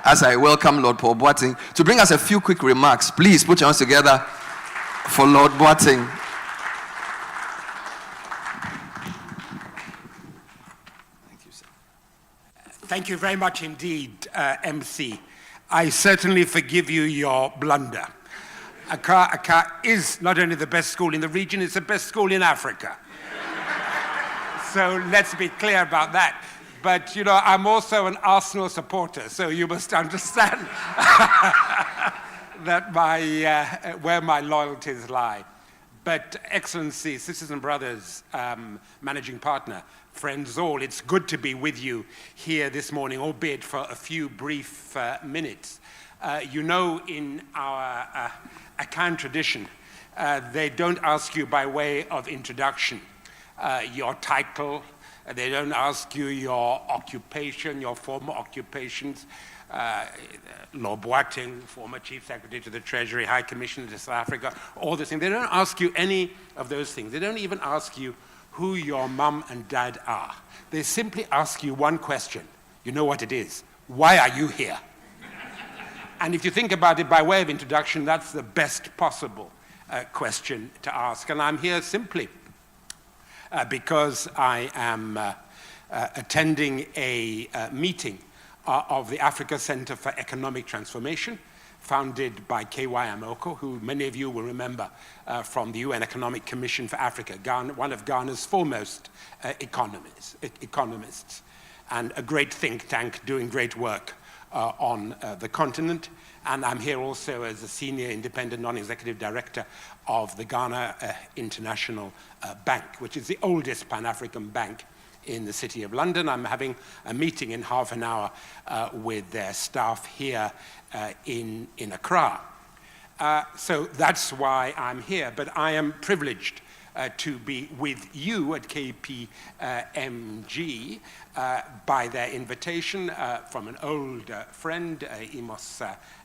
as I welcome Lord Paul Boateng to bring us a few quick remarks. Please put your hands together for Lord Boateng. Thank you, sir. Thank you very much indeed, MC. I certainly forgive you your blunder. Accra is not only the best school in the region, it's the best school in Africa. So let's be clear about that. But, you know, I'm also an Arsenal supporter, so you must understand that where my loyalties lie. But, Excellency, sisters and brothers, managing partner, friends all, it's good to be with you here this morning, albeit for a few brief minutes. You know, in our account tradition, they don't ask you by way of introduction your title. They don't ask you your occupation, your former occupations. Lord Boateng, former Chief Secretary to the Treasury, High Commissioner to South Africa, all these things. They don't ask you any of those things. They don't even ask you who your mum and dad are. They simply ask you one question. You know what it is? Why are you here? And if you think about it by way of introduction, that's the best possible question to ask. And I'm here simply because I am attending a meeting of the Africa Center for Economic Transformation, founded by K.Y. Amoko, who many of you will remember from the UN Economic Commission for Africa, one of Ghana's foremost economists, and a great think tank doing great work on the continent. And I'm here also as a senior independent non-executive director of the Ghana International Bank, which is the oldest Pan-African bank in the City of London. I'm having a meeting in half an hour with their staff here in Accra. So that's why I'm here, but I am privileged to be with you at KPMG by their invitation from an old friend, Emos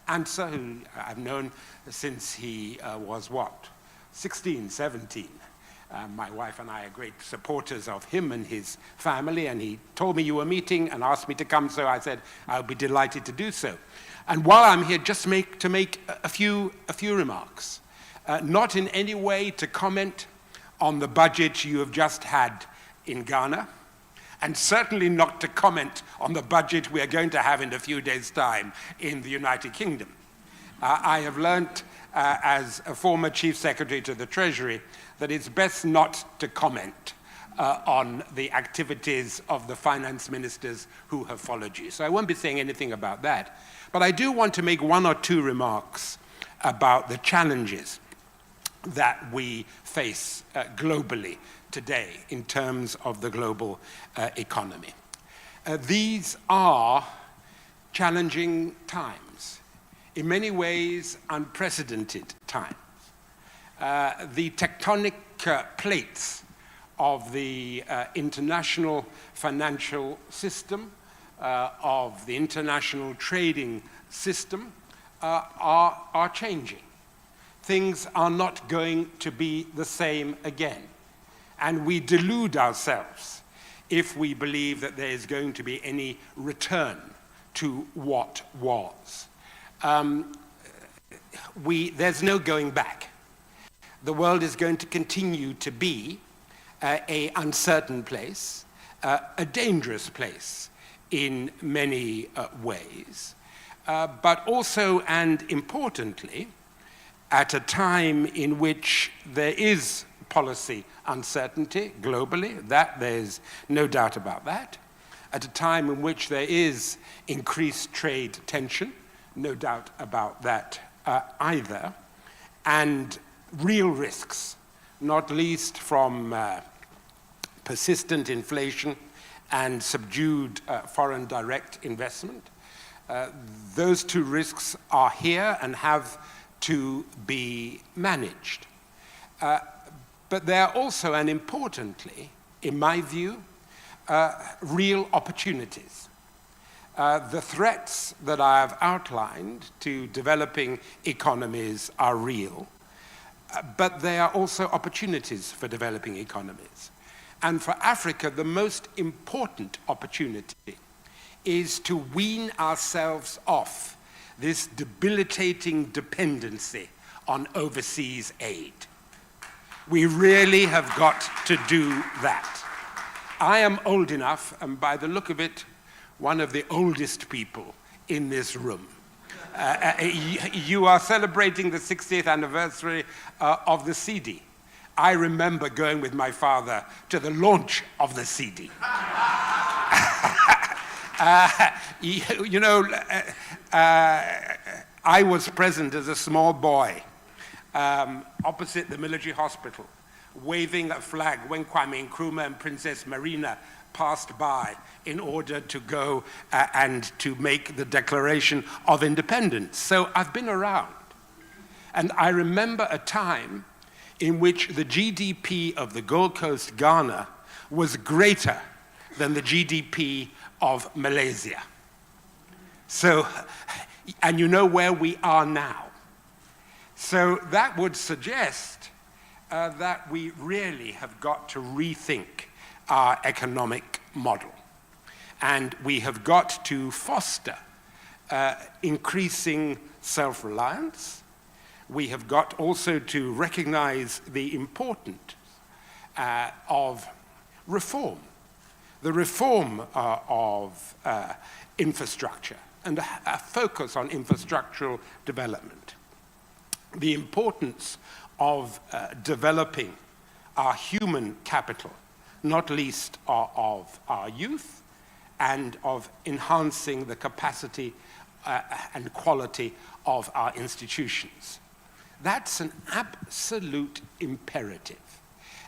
Answer, who I've known since he was, 16, 17. My wife and I are great supporters of him and his family, and he told me you were meeting and asked me to come, so I said I'll be delighted to do so. And while I'm here, just to make a few remarks, not in any way to comment on the budget you have just had in Ghana, and certainly not to comment on the budget we are going to have in a few days' time in the United Kingdom. I have learnt as a former Chief Secretary to the Treasury that it's best not to comment on the activities of the finance ministers who have followed you. So I won't be saying anything about that. But I do want to make one or two remarks about the challenges that we face globally today in terms of the global economy. These are challenging times, in many ways unprecedented times. The tectonic plates of the international financial system, of the international trading system are changing. Things are not going to be the same again. And we delude ourselves if we believe that there is going to be any return to what was. There's no going back. The world is going to continue to be an uncertain place, a dangerous place in many ways, but also and importantly, at a time in which there is policy uncertainty globally, that there's no doubt about that, at a time in which there is increased trade tension, no doubt about that either, and real risks, not least from persistent inflation and subdued foreign direct investment. Those two risks are here and have to be managed. But they are also, and importantly, in my view, real opportunities. The threats that I have outlined to developing economies are real, but they are also opportunities for developing economies. And for Africa, the most important opportunity is to wean ourselves off this debilitating dependency on overseas aid. We really have got to do that. I am old enough, and by the look of it, one of the oldest people in this room. You are celebrating the 60th anniversary of the CD. I remember going with my father to the launch of the CD. I was present as a small boy opposite the military hospital, waving a flag when Kwame Nkrumah and Princess Marina passed by in order to go and to make the Declaration of Independence. So I've been around. And I remember a time in which the GDP of the Gold Coast, Ghana, was greater than the GDP of Malaysia. So, and you know where we are now. So that would suggest that we really have got to rethink our economic model. And we have got to foster increasing self-reliance. We have got also to recognize the importance of reform, the reform of infrastructure, and a focus on infrastructural development. The importance of developing our human capital, not least of our youth, and of enhancing the capacity and quality of our institutions. That's an absolute imperative.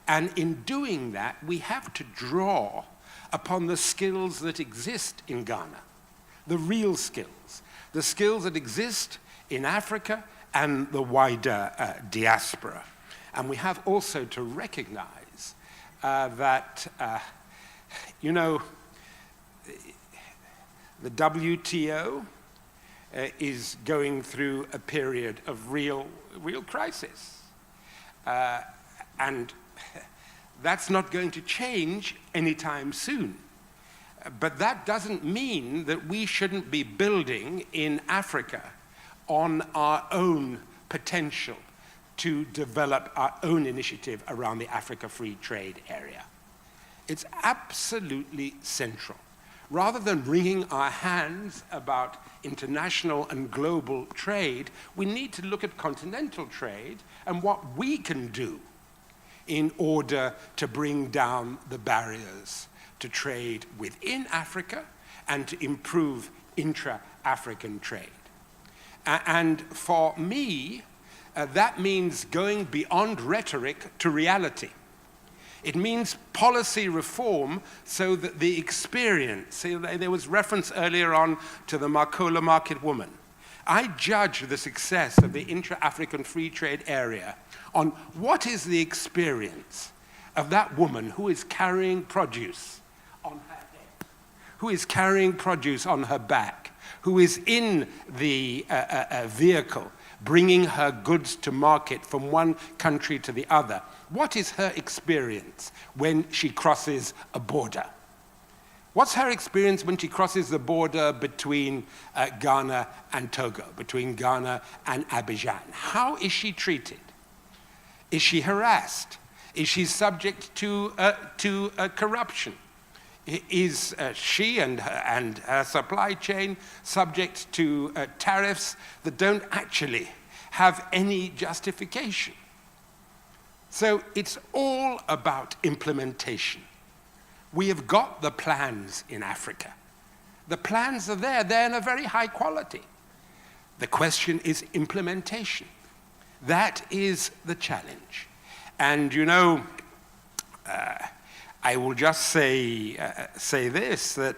And in doing that, we have to draw upon the skills that exist in Ghana, the real skills, the skills that exist in Africa and the wider diaspora. And we have also to recognize that, the WTO is going through a period of real crisis. And that's not going to change anytime soon. But that doesn't mean that we shouldn't be building in Africa on our own potential to develop our own initiative around the Africa Free Trade Area. It's absolutely central. Rather than wringing our hands about international and global trade, we need to look at continental trade and what we can do in order to bring down the barriers to trade within Africa and to improve intra-African trade. And for me, that means going beyond rhetoric to reality. It means policy reform so that the experience, there was reference earlier on to the Marcola market woman. I judge the success of the intra-African free trade area on what is the experience of that woman who is carrying produce on her head, who is carrying produce on her back, who is in the vehicle bringing her goods to market from one country to the other. What is her experience when she crosses a border? What's her experience when she crosses the border between Ghana and Togo, between Ghana and Abidjan? How is she treated? Is she harassed? Is she subject to corruption? Is she and her supply chain subject to tariffs that don't actually have any justification? So it's all about implementation. We have got the plans in Africa. The plans are there. They're in a very high quality. The question is implementation. That is the challenge. And I will just say this, that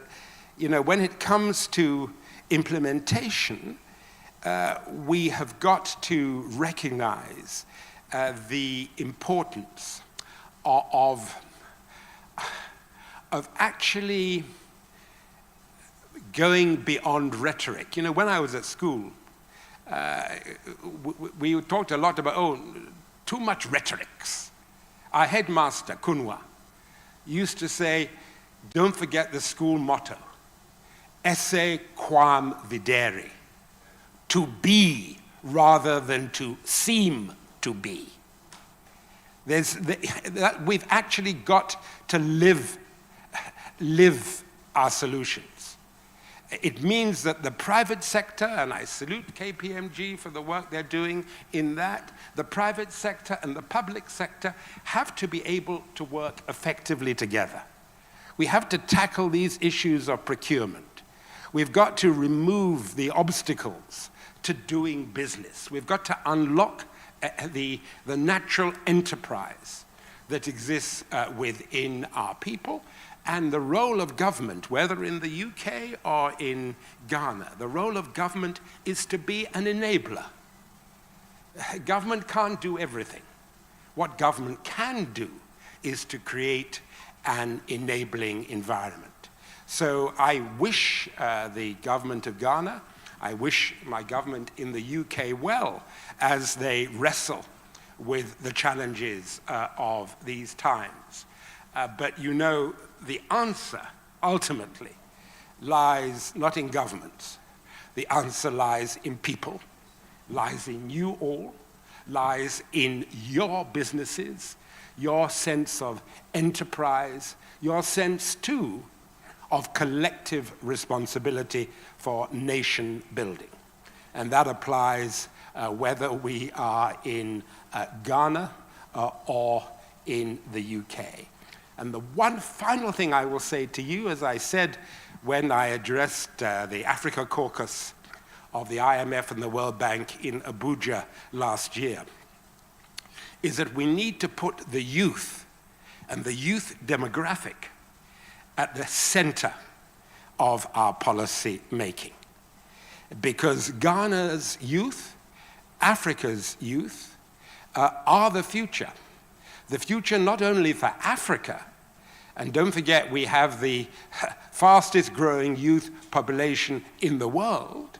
when it comes to implementation, we have got to recognize the importance of actually going beyond rhetoric. When I was at school, we talked a lot about, too much rhetorics. Our headmaster, Kunwa, used to say, don't forget the school motto. esse quam videre, to be rather than to seem to be. We've actually got to live our solutions. It means that the private sector, and I salute KPMG for the work they're doing in that, the private sector and the public sector have to be able to work effectively together. We have to tackle these issues of procurement. We've got to remove the obstacles to doing business. We've got to unlock the natural enterprise that exists within our people, and the role of government, whether in the UK or in Ghana, the role of government is to be an enabler. Government can't do everything. What government can do is to create an enabling environment. So I wish the government of Ghana, I wish my government in the UK well as they wrestle with the challenges of these times. But you know, the answer ultimately lies not in governments. The answer lies in people, lies in you all, lies in your businesses, your sense of enterprise, your sense too of collective responsibility for nation building. And that applies whether we are in Ghana or in the UK. And the one final thing I will say to you, as I said when I addressed the Africa Caucus of the IMF and the World Bank in Abuja last year, is that we need to put the youth and the youth demographic at the center of our policy making. Because Ghana's youth, Africa's youth, are the future. The future not only for Africa, and don't forget we have the fastest growing youth population in the world.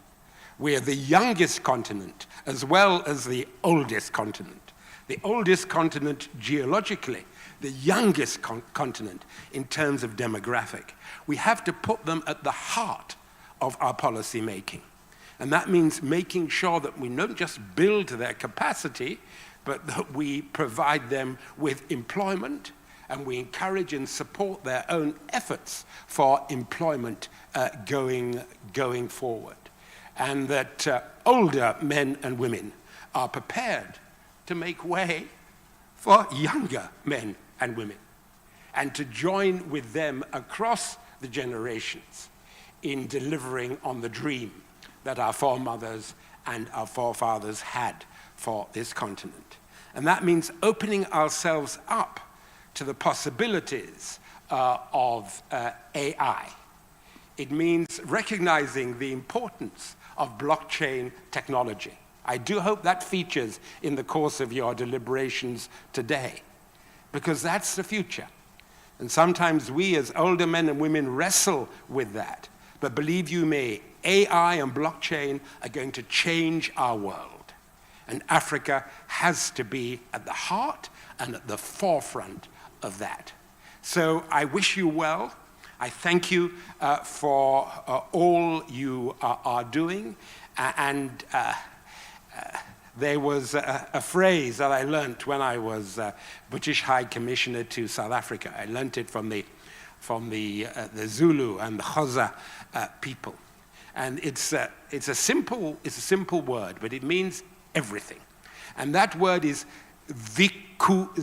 We are the youngest continent as well as the oldest continent. The oldest continent geologically, the youngest continent in terms of demographic. We have to put them at the heart of our policy making. And that means making sure that we don't just build their capacity, but that we provide them with employment, and we encourage and support their own efforts for employment going forward. And that older men and women are prepared to make way for younger men and women, and to join with them across the generations in delivering on the dream that our foremothers and our forefathers had for this continent. And that means opening ourselves up to the possibilities of AI. It means recognizing the importance of blockchain technology. I do hope that features in the course of your deliberations today, because that's the future. And sometimes we as older men and women wrestle with that. But believe you me, AI and blockchain are going to change our world. And Africa has to be at the heart and at the forefront of that. So I wish you well. I thank you for all you are doing. And there was a phrase that I learnt when I was British High Commissioner to South Africa. I learnt it from the Zulu and the Xhosa people. And it's a simple word, but it means everything. And that word is vikuzenzele.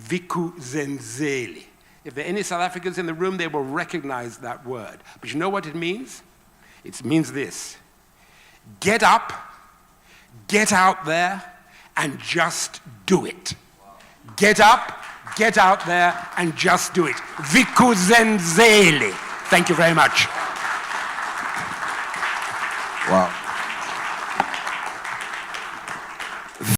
Vikuzenzele. If there are any South Africans in the room, they will recognize that word. But you know what it means? It means this: get up, get out there, and just do it. Get up, get out there, and just do it. Vikuzenzele. Thank you very much. Wow.